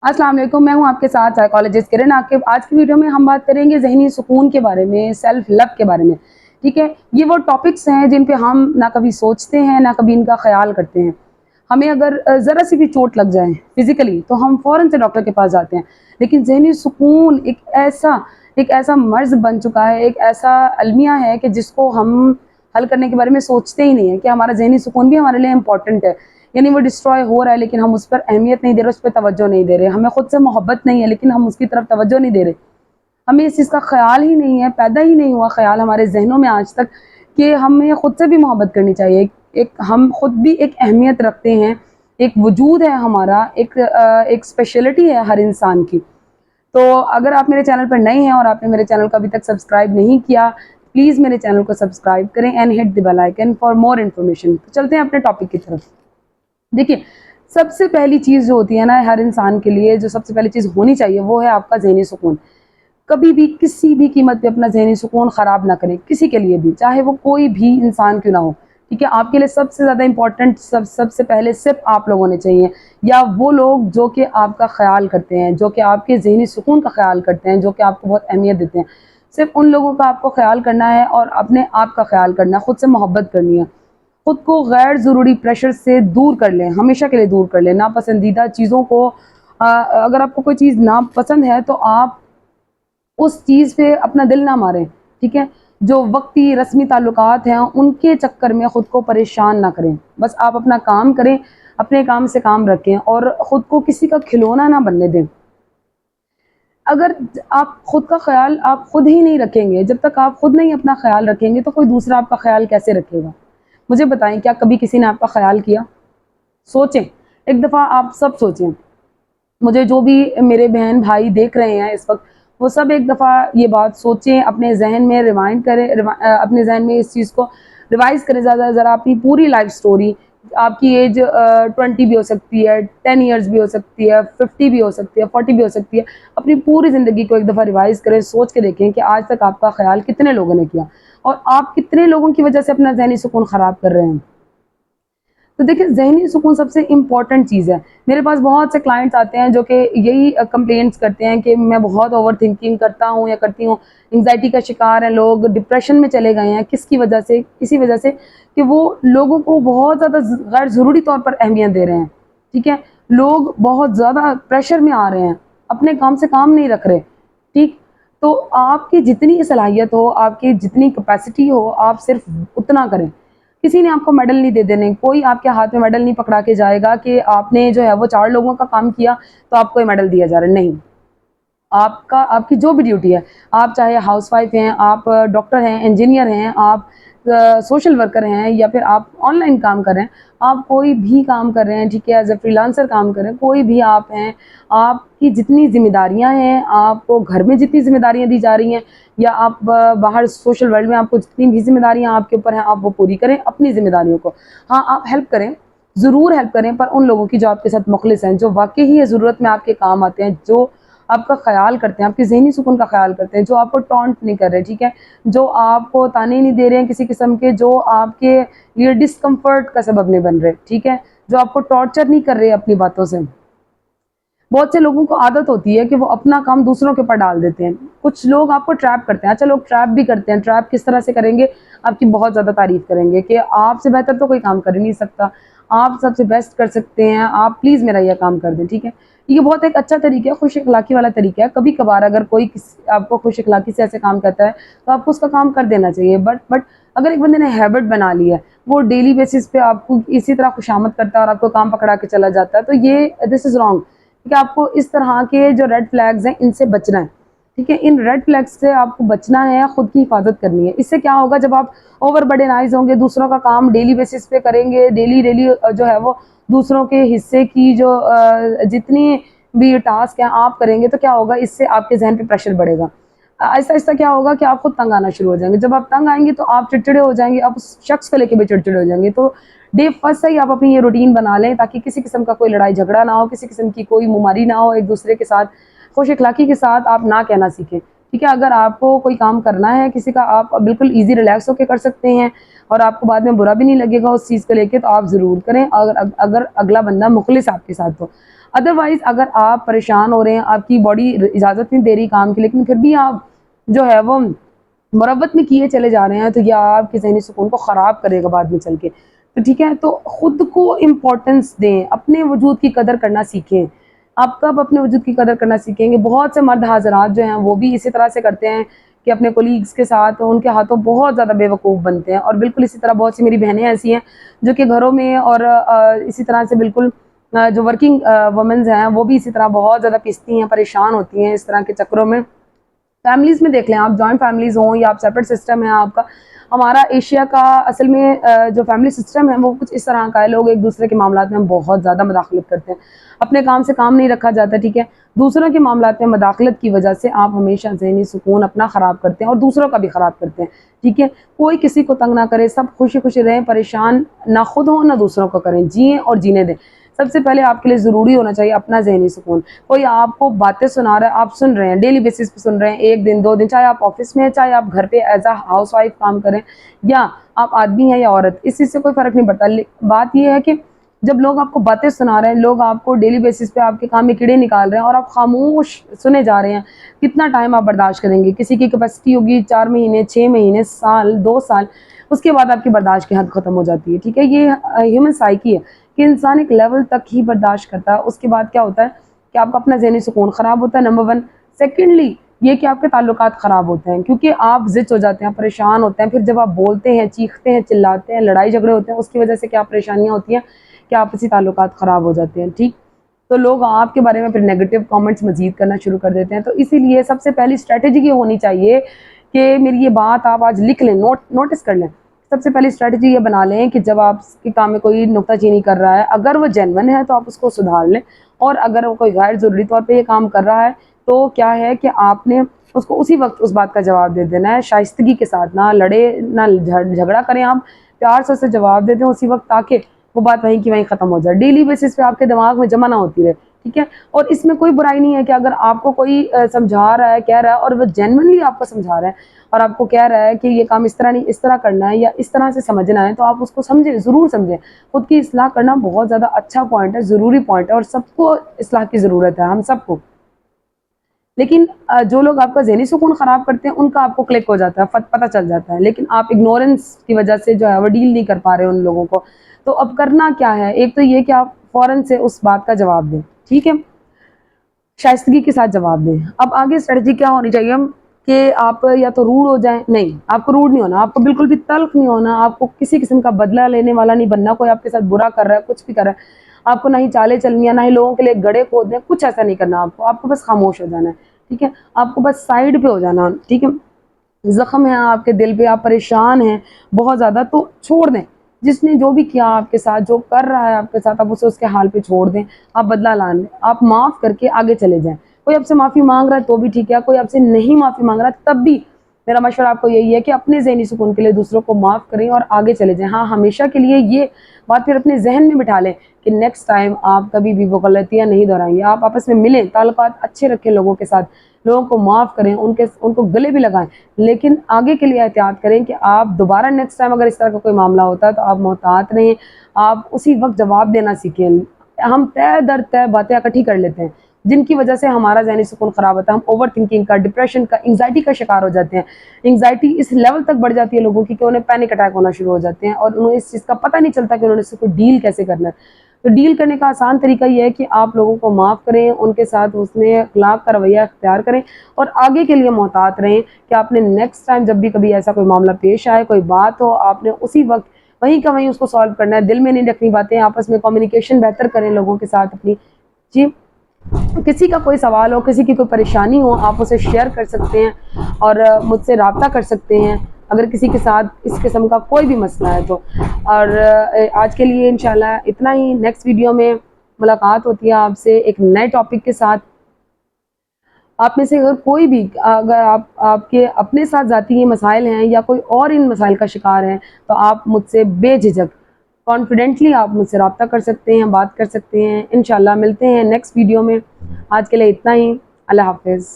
अस्सलाम वालेकुम, मैं हूं आपके साथ साइकोलॉजिस्ट किरण। आपके आज की वीडियो में हम बात करेंगे ज़हनी सुकून के बारे में, सेल्फ लव के बारे में। ठीक है, ये वो टॉपिक्स हैं जिन पे हम ना कभी सोचते हैं ना कभी इनका ख्याल करते हैं। हमें अगर ज़रा सी भी चोट लग जाए फिजिकली तो हम फ़ौरन से डॉक्टर के पास जाते हैं, लेकिन ज़हनी सुकून एक ऐसा मर्ज़ बन चुका है, एक ऐसा अलमिया है कि जिसको हम हल करने के बारे में सोचते ही नहीं है कि हमारा ज़हनी सुकून भी हमारे लिए इम्पोर्टेंट है। यानी वो डिस्ट्रॉय हो रहा है लेकिन हम उस पर अहमियत नहीं दे रहे, उस पर तवज्जो नहीं दे रहे। हमें खुद से मोहब्बत नहीं है लेकिन हम उसकी तरफ तवज्जो नहीं दे रहे। हमें इस चीज़ का ख़्याल ही नहीं है, पैदा ही नहीं हुआ ख़्याल हमारे ज़हनों में आज तक कि हमें खुद से भी मोहब्बत करनी चाहिए। एक हम खुद भी एक अहमियत रखते हैं, एक वजूद है हमारा, एक स्पेशलिटी है हर इंसान की। तो अगर आप मेरे चैनल पर नए हैं और आपने मेरे चैनल को अभी तक सब्सक्राइब नहीं किया, प्लीज़ मेरे चैनल को सब्सक्राइब करें and hit the bell icon for more information. तो चलते हैं अपने टॉपिक की तरफ। देखिए, सबसे पहली चीज़ जो होती है ना हर इंसान के लिए, जो सबसे पहली चीज़ होनी चाहिए वो है आपका ज़हनी सुकून। कभी भी किसी भी कीमत पे अपना ज़हनी सुकून ख़राब ना करें, किसी के लिए भी, चाहे वो कोई भी इंसान क्यों ना हो। ठीक है, आपके लिए सबसे ज़्यादा इम्पोर्टेंट सबसे पहले सिर्फ आप लोग होने चाहिए, या वो लोग जो कि आपका ख़्याल करते हैं, जो कि आपके ज़हनी सुकून का ख़्याल करते हैं, जो कि आपको बहुत अहमियत देते हैं। सिर्फ उन लोगों का आपको ख़्याल करना है और अपने आप का ख़्याल करना है, खुद से मोहब्बत करनी है। खुद को गैर ज़रूरी प्रेशर से दूर कर लें, हमेशा के लिए दूर कर लें। नापसंदीदा चीज़ों को अगर आपको कोई चीज़ नापसंद है तो आप उस चीज़ पे अपना दिल ना मारें। ठीक है, जो वक्ती रस्मी ताल्लुकात हैं उनके चक्कर में ख़ुद को परेशान ना करें। बस आप अपना काम करें, अपने काम से काम रखें और ख़ुद को किसी का खिलौना ना बनने दें। अगर आप खुद का ख्याल आप खुद ही नहीं रखेंगे, जब तक आप खुद नहीं अपना ख्याल रखेंगे तो कोई दूसरा आपका ख्याल कैसे रखेगा? मुझे बताएं, क्या कभी किसी ने आपका ख्याल किया? सोचें, एक दफ़ा आप सब सोचें। मुझे जो भी मेरे बहन भाई देख रहे हैं इस वक्त, वो सब एक दफ़ा ये बात सोचें, अपने जहन में रिवाइंड करें, अपने जहन में इस चीज़ को रिवाइज करें ज़रा अपनी पूरी लाइफ स्टोरी। आपकी एज 20 भी हो सकती है, 10 ईयर्स भी हो सकती है, 50 भी हो सकती है, 40 भी हो सकती है। अपनी पूरी ज़िंदगी को एक दफ़ा रिवाइज करें, सोच के देखें कि आज तक आपका ख्याल कितने लोगों ने किया और आप कितने लोगों की वजह से अपना जहनी सुकून ख़राब कर रहे हैं। तो देखिए, ज़हनी सुकून सबसे इम्पॉर्टेंट चीज़ है। मेरे पास बहुत से क्लाइंट्स आते हैं जो कि यही कंप्लेंट्स करते हैं कि मैं बहुत ओवर थिंकिंग करता हूँ या करती हूँ, एंग्जायटी का शिकार हैं लोग, डिप्रेशन में चले गए हैं। किसकी वजह से? इसी वजह से कि वो लोगों को बहुत ज़्यादा गैर ज़रूरी तौर पर अहमियत दे रहे हैं। ठीक है, लोग बहुत ज़्यादा प्रेशर में आ रहे हैं, अपने काम से काम नहीं रख रहे। ठीक, तो आपकी जितनी सलाहियत हो, आपकी जितनी कैपेसिटी हो, आप सिर्फ उतना करें। किसी ने आपको मेडल नहीं दे देने, कोई आपके हाथ में मेडल नहीं पकड़ा के जाएगा कि आपने जो है वो 4 लोगों का काम किया तो आपको ये मेडल दिया जा रहा है, नहीं। आपकी जो भी ड्यूटी है, आप चाहे हाउसवाइफ हैं, आप डॉक्टर हैं, इंजीनियर हैं, आप सोशल वर्कर हैं, या फिर आप ऑनलाइन काम कर रहे हैं, आप कोई भी काम कर रहे हैं, ठीक है, एज ए फ्रीलांसर काम कर रहे हैं, कोई भी आप हैं, आपकी जितनी जिम्मेदारियां हैं, आपको घर में जितनी जिम्मेदारियां दी जा रही हैं, या आप बाहर सोशल वर्ल्ड में आपको जितनी भी जिम्मेदारियां आपके ऊपर हैं, आप वो पूरी करें अपनी जिम्मेदारियों को। हाँ, आप हेल्प करें, ज़रूर हेल्प करें, पर उन लोगों की जो आपके साथ मुखलिस हैं, जो वाकई ही ये ज़रूरत में आपके काम आते हैं, जो आपका ख़्याल करते हैं, आपके ज़हनी सुकून का ख़्याल करते हैं, जो आपको टॉन्ट नहीं कर रहे, ठीक है, जो आपको ताने नहीं दे रहे हैं किसी किस्म के, जो आपके लिए डिस्कम्फर्ट का सबब नहीं बन रहे, ठीक है, जो आपको टॉर्चर नहीं कर रहे अपनी बातों से। बहुत से लोगों को आदत होती है कि वो अपना काम दूसरों के ऊपर डाल देते हैं। कुछ लोग आपको ट्रैप करते हैं। अच्छा, लोग ट्रैप भी करते हैं। ट्रैप किस तरह से करेंगे? आपकी बहुत ज़्यादा तारीफ़ करेंगे कि आपसे बेहतर तो कोई काम कर ही नहीं सकता, आप सबसे बेस्ट कर सकते हैं, आप प्लीज़ मेरा यह काम कर दें, ठीक है। ये बहुत एक अच्छा तरीका है, खुश अखलाकी वाला तरीका है। कभी-कभार अगर कोई आपको खुश अखलाकी से ऐसे काम करता है, तो आपको उसका काम कर देना चाहिए। बट अगर एक बंदे ने हैबिट बना ली है, वो डेली बेसिस पे आपको इसी तरह खुशामद करता है और आपको काम पकड़ा के चला जाता है, तो ये दिस इज़ रॉन्ग। ठीक है, आपको इस तरह के जो रेड फ्लैग्स हैं इनसे बचना है। ठीक है, इन रेड फ्लैग्स से आपको बचना है, खुद की हिफाजत करनी है। इससे क्या होगा, जब आप ओवर बर्डनाइज होंगे, दूसरों का काम डेली बेसिस पे करेंगे, डेली डेली जो है वो दूसरों के हिस्से की जो जितनी भी टास्क हैं आप करेंगे, तो क्या होगा, इससे आपके जहन पे प्रेशर बढ़ेगा। आहिस्ता आहिस्ता क्या होगा कि आप खुद तंग आना शुरू हो जाएंगे। जब आप तंग आएंगे तो आप चिड़चिड़े हो जाएंगे, आप उस शख्स को लेके भी चिड़चिड़े हो जाएंगे। तो डे फर्स्ट से ही आप अपनी ये रूटीन बना लें, ताकि किसी किस्म का कोई लड़ाई झगड़ा ना हो, किसी किस्म की कोई मुमारी ना हो, एक दूसरे के साथ खुश अखलाकी के साथ आप ना कहना सीखें। ठीक है, अगर आपको कोई काम करना है किसी का, आप बिल्कुल ईजी रिलैक्स होकर कर सकते हैं और आपको बाद में बुरा भी नहीं लगेगा उस चीज़ को लेके, तो आप ज़रूर करें, अगर अगर अगला बंदा मुखलिस आपके साथ हो। ادروائز اگر آپ پریشان ہو رہے ہیں, آپ کی باڈی اجازت نہیں دے رہی کام کی, لیکن پھر بھی آپ جو ہے وہ مربت میں کیے چلے جا رہے ہیں, تو یہ آپ کے ذہنی سکون کو خراب کرے گا بعد میں چل کے. تو ٹھیک ہے, تو خود کو امپورٹنس دیں, اپنے وجود کی قدر کرنا سیکھیں. آپ کب اپنے وجود کی قدر کرنا سیکھیں گے؟ بہت سے مرد حضرات جو ہیں وہ بھی اسی طرح سے کرتے ہیں کہ اپنے کولیگز کے ساتھ ان کے ہاتھوں بہت زیادہ بے وقوف بنتے ہیں. اور بالکل اسی طرح بہت سی میری بہنیں ایسی ہیں جو کہ گھروں میں اور اسی طرح سے بالکل جو ورکنگ وومنز ہیں وہ بھی اسی طرح بہت زیادہ پستی ہیں, پریشان ہوتی ہیں اس طرح کے چکروں میں. فیملیز میں دیکھ لیں آپ, جوائنٹ فیملیز ہوں یا آپ سیپریٹ سسٹم ہے آپ کا. ہمارا ایشیا کا اصل میں جو فیملی سسٹم ہے وہ کچھ اس طرح کا ہے, لوگ ایک دوسرے کے معاملات میں بہت زیادہ مداخلت کرتے ہیں, اپنے کام سے کام نہیں رکھا جاتا. ٹھیک ہے, دوسروں کے معاملات میں مداخلت کی وجہ سے آپ ہمیشہ ذہنی سکون اپنا خراب کرتے ہیں اور دوسروں کا بھی خراب کرتے ہیں. ٹھیک ہے, کوئی کسی کو تنگ نہ کرے, سب خوشی خوشی رہیں, پریشان نہ خود ہوں نہ دوسروں کو کریں, جئیں اور جینے دیں. سب سے پہلے آپ کے لیے ضروری ہونا چاہیے اپنا ذہنی سکون. کوئی آپ کو باتیں سنا رہا ہے, آپ سن رہے ہیں, ڈیلی بیسس پہ سن رہے ہیں, ایک دن 2 دن, چاہے آپ آفس میں ہیں, چاہے آپ گھر پہ ایز اے ہاؤس وائف کام کریں, یا آپ آدمی ہیں یا عورت, اس چیز سے کوئی فرق نہیں پڑتا. بات یہ ہے کہ جب لوگ آپ کو باتیں سنا رہے ہیں, لوگ آپ کو ڈیلی بیسس پہ آپ کے کام میں کیڑے نکال رہے ہیں اور آپ خاموش سنے جا رہے ہیں, کتنا ٹائم آپ برداشت کریں گے؟ کسی کی کیپیسٹی ہوگی 4 مہینے, 6 مہینے, سال, 2 سال, اس کے بعد آپ کی برداشت کی حد ختم ہو جاتی ہے. ٹھیک ہے, یہ ہیومن سائیکی ہے کہ انسان ایک لیول تک ہی برداشت کرتا ہے, اس کے بعد کیا ہوتا ہے کہ آپ کا اپنا ذہنی سکون خراب ہوتا ہے, نمبر 1. سیکنڈلی یہ کہ آپ کے تعلقات خراب ہوتے ہیں, کیونکہ آپ زچ ہو جاتے ہیں, پریشان ہوتے ہیں. پھر جب آپ بولتے ہیں, چیختے ہیں, چلاتے ہیں, لڑائی جھگڑے ہوتے ہیں, اس کی وجہ سے کیا پریشانیاں ہوتی ہیں کہ آپسی تعلقات خراب ہو جاتے ہیں. ٹھیک, تو لوگ آپ کے بارے میں پھر نیگیٹو کامنٹس مزید کرنا شروع کر دیتے ہیں. تو اسی لیے سب سے پہلی اسٹریٹجی یہ ہونی چاہیے کہ میری یہ بات آپ آج لکھ لیں, نوٹس کر لیں. سب سے پہلی اسٹریٹجی یہ بنا لیں کہ جب آپ کے کام میں کوئی نکتہ چینی کر رہا ہے, اگر وہ جینون ہے تو آپ اس کو سدھار لیں, اور اگر وہ کوئی غیر ضروری طور پہ یہ کام کر رہا ہے تو کیا ہے کہ آپ نے اس کو اسی وقت اس بات کا جواب دے دینا ہے, شائستگی کے ساتھ. نہ لڑے نہ جھگڑا کریں, آپ پیار سے اسے جواب دے دیں اسی وقت, تاکہ وہ بات وہیں کی وہیں ختم ہو جائے, ڈیلی بیسس پہ آپ کے دماغ میں جمع نہ ہوتی رہے. ٹھیک ہے, اور اس میں کوئی برائی نہیں ہے کہ اگر آپ کو کوئی سمجھا رہا ہے, کہہ رہا ہے, اور وہ جینوئنلی آپ کو سمجھا رہا ہے اور آپ کو کہہ رہا ہے کہ یہ کام اس طرح نہیں, اس طرح کرنا ہے یا اس طرح سے سمجھنا ہے, تو آپ اس کو سمجھیں, ضرور سمجھیں. خود کی اصلاح کرنا بہت زیادہ اچھا پوائنٹ ہے, ضروری پوائنٹ ہے, اور سب کو اصلاح کی ضرورت ہے, ہم سب کو. لیکن جو لوگ آپ کا ذہنی سکون خراب کرتے ہیں ان کا آپ کو کلک ہو جاتا ہے, پتہ چل جاتا ہے, لیکن آپ اگنورنس کی وجہ سے جو ہے وہ ڈیل نہیں کر پا رہے ان لوگوں کو. تو اب کرنا کیا ہے؟ ایک تو یہ کہ آپ فوراً سے اس بات کا جواب دیں. ٹھیک ہے, شائستگی کے ساتھ جواب دیں. اب آگے اسٹریٹجی کیا ہونی چاہیے کہ آپ یا تو روڈ ہو جائیں. نہیں, آپ کو روڈ نہیں ہونا, آپ کو بالکل بھی تلخ نہیں ہونا, آپ کو کسی قسم کا بدلہ لینے والا نہیں بننا. کوئی آپ کے ساتھ برا کر رہا ہے, کچھ بھی کر رہا ہے, آپ کو نہ ہی چالیں چلنی ہے, نہ ہی لوگوں کے لیے گڑے کھودنے, کچھ ایسا نہیں کرنا. آپ کو بس خاموش ہو جانا ہے. ٹھیک ہے, آپ کو بس سائڈ پہ ہو جانا. ٹھیک ہے, زخم ہے آپ کے دل پہ, آپ پریشان ہیں بہت زیادہ, تو چھوڑ دیں. جس نے جو بھی کیا آپ کے ساتھ, جو کر رہا ہے آپ کے ساتھ, آپ اسے اس کے حال پہ چھوڑ دیں. آپ بدلہ لان لیں, آپ معاف کر کے آگے چلے جائیں. کوئی آپ سے معافی مانگ رہا ہے تو بھی ٹھیک ہے, کوئی آپ سے نہیں معافی مانگ رہا ہے تب بھی میرا مشورہ آپ کو یہی ہے کہ اپنے ذہنی سکون کے لیے دوسروں کو معاف کریں اور آگے چلے جائیں. ہاں, ہمیشہ کے لیے یہ بات پھر اپنے ذہن میں بٹھا لیں کہ نیکسٹ ٹائم آپ کبھی بھی وہ غلطیاں نہیں دہرائیں گے. آپ آپس میں ملیں, تعلقات اچھے رکھیں لوگوں کے ساتھ, لوگوں کو معاف کریں, ان کو گلے بھی لگائیں, لیکن آگے کے لیے احتیاط کریں کہ آپ دوبارہ نیکسٹ ٹائم اگر اس طرح کا کوئی معاملہ ہوتا ہے تو آپ محتاط رہیں, آپ اسی وقت جواب دینا سیکھیں. ہم طے در طے باتیں اکٹھی کر لیتے ہیں جن کی وجہ سے ہمارا ذہنی سکون خراب ہوتا ہے. ہم اوور تھنکنگ کا, ڈپریشن کا, انگزائٹی کا شکار ہو جاتے ہیں. انگزائٹی اس لیول تک بڑھ جاتی ہے لوگوں کی کہ انہیں پینک اٹیک ہونا شروع ہو جاتے ہیں, اور انہیں اس چیز کا پتہ نہیں چلتا کہ انہوں نے اس کو ڈیل کیسے کرنا ہے. تو ڈیل کرنے کا آسان طریقہ یہ ہے کہ آپ لوگوں کو معاف کریں, ان کے ساتھ حسن اخلاق کا رویہ اختیار کریں, اور آگے کے لیے محتاط رہیں کہ آپ نے نیکسٹ ٹائم جب بھی کبھی ایسا کوئی معاملہ پیش آئے, کوئی بات ہو, آپ نے اسی وقت وہیں کا وہیں اس کو سالو کرنا ہے. دل میں نہیں رکھنی باتیں, آپس میں کمیونیکیشن بہتر کریں لوگوں کے ساتھ اپنی. جی, کسی کا کوئی سوال ہو, کسی کی کوئی پریشانی ہو, آپ اسے شیئر کر سکتے ہیں اور مجھ سے رابطہ کر سکتے ہیں اگر کسی کے ساتھ اس قسم کا کوئی بھی مسئلہ ہے تو. اور آج کے لیے انشاءاللہ اتنا ہی. نیکسٹ ویڈیو میں ملاقات ہوتی ہے آپ سے ایک نئے ٹاپک کے ساتھ. آپ میں سے اگر کوئی بھی, اگر آپ کے اپنے ساتھ ذاتی مسائل ہیں یا کوئی اور ان مسائل کا شکار ہیں, تو آپ مجھ سے بے جھجک کانفیڈنٹلی آپ مجھ سے رابطہ کر سکتے ہیں, بات کر سکتے ہیں. انشاءاللہ ملتے ہیں نیکسٹ ویڈیو میں. آج کے لیے اتنا ہی. اللہ حافظ.